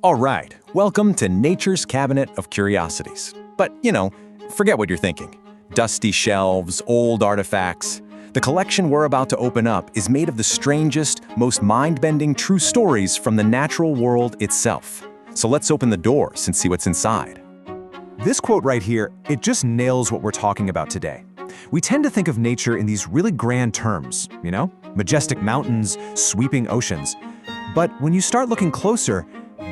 All right, welcome to Nature's Cabinet of Curiosities. But, forget what you're thinking. Dusty shelves, old artifacts. The collection we're about to open up is made of the strangest, most mind-bending true stories from the natural world itself. So let's open the doors and see what's inside. This quote right here, it just nails what we're talking about today. We tend to think of nature in these really grand terms, majestic mountains, sweeping oceans. But when you start looking closer,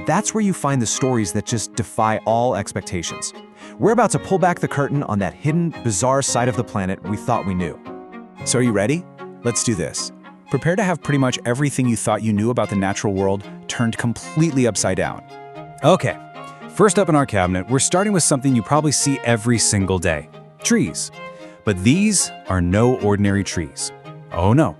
that's where you find the stories that just defy all expectations. We're about to pull back the curtain on that hidden, bizarre side of the planet we thought we knew. So are you ready? Let's do this. Prepare to have pretty much everything you thought you knew about the natural world turned completely upside down. Okay, first up in our cabinet, we're starting with something you probably see every single day: trees. But these are no ordinary trees. Oh no.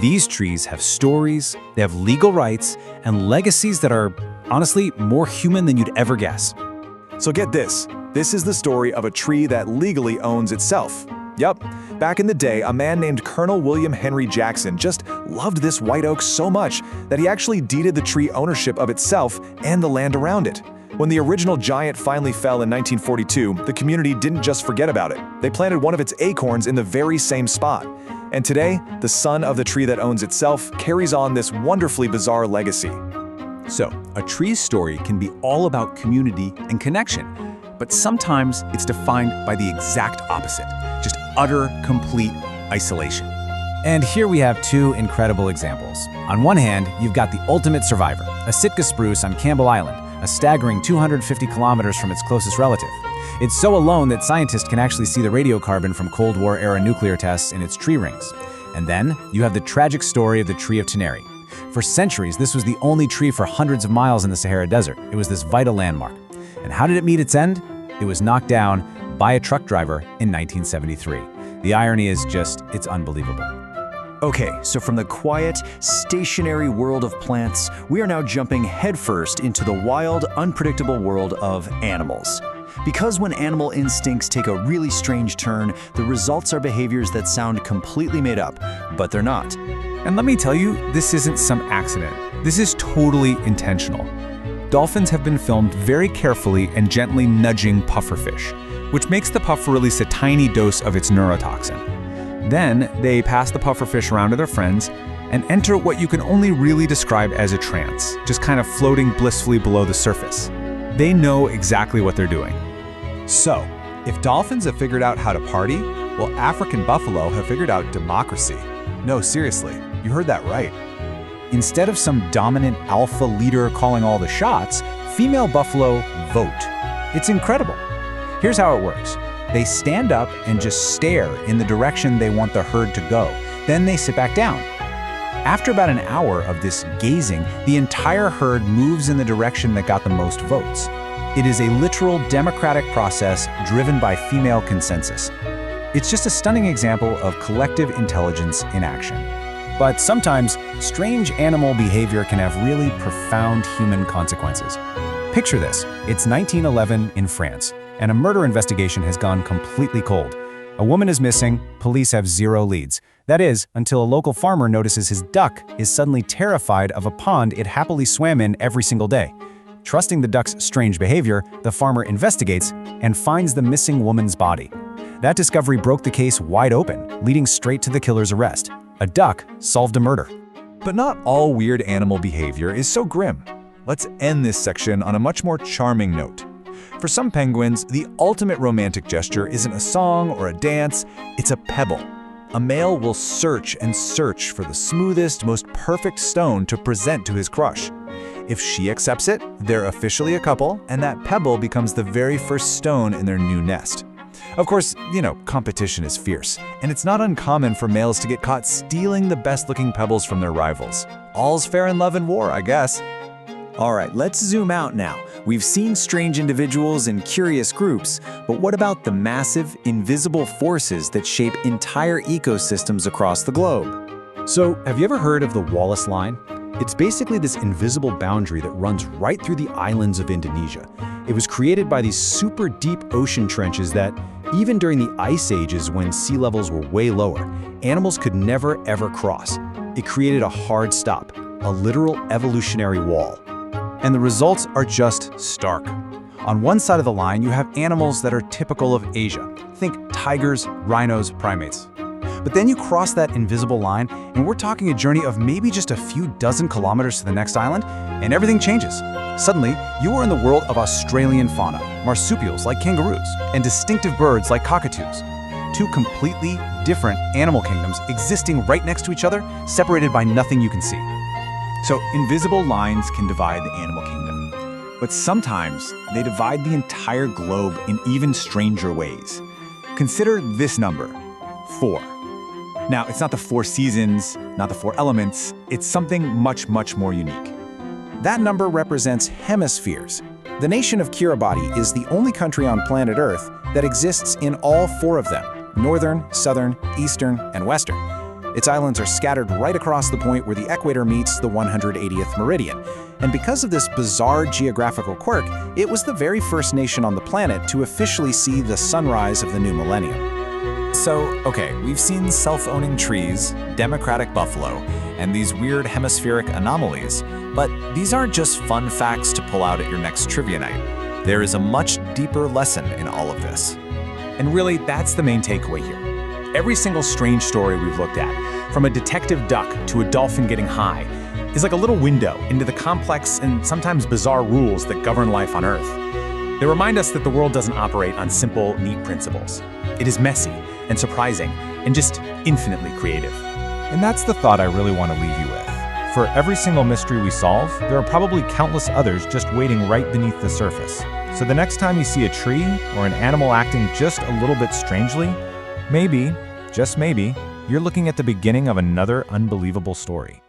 These trees have stories, they have legal rights, and legacies that are, honestly, more human than you'd ever guess. So get this. This is the story of a tree that legally owns itself. Yup. Back in the day, a man named Colonel William Henry Jackson just loved this white oak so much that he actually deeded the tree ownership of itself and the land around it. When the original giant finally fell in 1942, the community didn't just forget about it. They planted one of its acorns in the very same spot. And today, the son of the tree that owns itself carries on this wonderfully bizarre legacy. So, a tree's story can be all about community and connection, but sometimes it's defined by the exact opposite, just utter, complete isolation. And here we have two incredible examples. On one hand, you've got the ultimate survivor, a Sitka spruce on Campbell Island, a staggering 250 kilometers from its closest relative. It's so alone that scientists can actually see the radiocarbon from Cold War-era nuclear tests in its tree rings. And then, you have the tragic story of the tree of Teneri. For centuries, this was the only tree for hundreds of miles in the Sahara Desert. It was this vital landmark. And how did it meet its end? It was knocked down by a truck driver in 1973. The irony is just, it's unbelievable. Okay, so from the quiet, stationary world of plants, we are now jumping headfirst into the wild, unpredictable world of animals. Because when animal instincts take a really strange turn, the results are behaviors that sound completely made up, but they're not. And let me tell you, this isn't some accident. This is totally intentional. Dolphins have been filmed very carefully and gently nudging pufferfish, which makes the puffer release a tiny dose of its neurotoxin. Then, they pass the pufferfish around to their friends and enter what you can only really describe as a trance, just kind of floating blissfully below the surface. They know exactly what they're doing. So, if dolphins have figured out how to party, well, African buffalo have figured out democracy. No, seriously, you heard that right. Instead of some dominant alpha leader calling all the shots, female buffalo vote. It's incredible. Here's how it works. They stand up and just stare in the direction they want the herd to go. Then they sit back down. After about an hour of this gazing, the entire herd moves in the direction that got the most votes. It is a literal democratic process driven by female consensus. It's just a stunning example of collective intelligence in action. But sometimes, strange animal behavior can have really profound human consequences. Picture this. It's 1911 in France, and a murder investigation has gone completely cold. A woman is missing, police have zero leads. That is, until a local farmer notices his duck is suddenly terrified of a pond it happily swam in every single day. Trusting the duck's strange behavior, the farmer investigates and finds the missing woman's body. That discovery broke the case wide open, leading straight to the killer's arrest. A duck solved a murder. But not all weird animal behavior is so grim. Let's end this section on a much more charming note. For some penguins, the ultimate romantic gesture isn't a song or a dance, it's a pebble. A male will search and search for the smoothest, most perfect stone to present to his crush. If she accepts it, they're officially a couple, and that pebble becomes the very first stone in their new nest. Of course, competition is fierce, and it's not uncommon for males to get caught stealing the best-looking pebbles from their rivals. All's fair in love and war, I guess. All right, let's zoom out now. We've seen strange individuals and curious groups, but what about the massive, invisible forces that shape entire ecosystems across the globe? So, have you ever heard of the Wallace Line? It's basically this invisible boundary that runs right through the islands of Indonesia. It was created by these super deep ocean trenches that, even during the ice ages when sea levels were way lower, animals could never ever cross. It created a hard stop, a literal evolutionary wall. And the results are just stark. On one side of the line, you have animals that are typical of Asia. Think tigers, rhinos, primates. But then you cross that invisible line, and we're talking a journey of maybe just a few dozen kilometers to the next island, and everything changes. Suddenly, you are in the world of Australian fauna, marsupials like kangaroos, and distinctive birds like cockatoos. Two completely different animal kingdoms existing right next to each other, separated by nothing you can see. So invisible lines can divide the animal kingdom, but sometimes they divide the entire globe in even stranger ways. Consider this number, 4. Now, it's not the 4 seasons, not the 4 elements, it's something much, much more unique. That number represents hemispheres. The nation of Kiribati is the only country on planet Earth that exists in all 4 of them: northern, southern, eastern, and western. Its islands are scattered right across the point where the equator meets the 180th meridian. And because of this bizarre geographical quirk, it was the very first nation on the planet to officially see the sunrise of the new millennium. So, okay, we've seen self-owning trees, democratic buffalo, and these weird hemispheric anomalies, but these aren't just fun facts to pull out at your next trivia night. There is a much deeper lesson in all of this. And really, that's the main takeaway here. Every single strange story we've looked at, from a detective duck to a dolphin getting high, is like a little window into the complex and sometimes bizarre rules that govern life on Earth. They remind us that the world doesn't operate on simple, neat principles. It is messy and surprising and just infinitely creative. And that's the thought I really want to leave you with. For every single mystery we solve, there are probably countless others just waiting right beneath the surface. So the next time you see a tree or an animal acting just a little bit strangely, maybe, just maybe, you're looking at the beginning of another unbelievable story.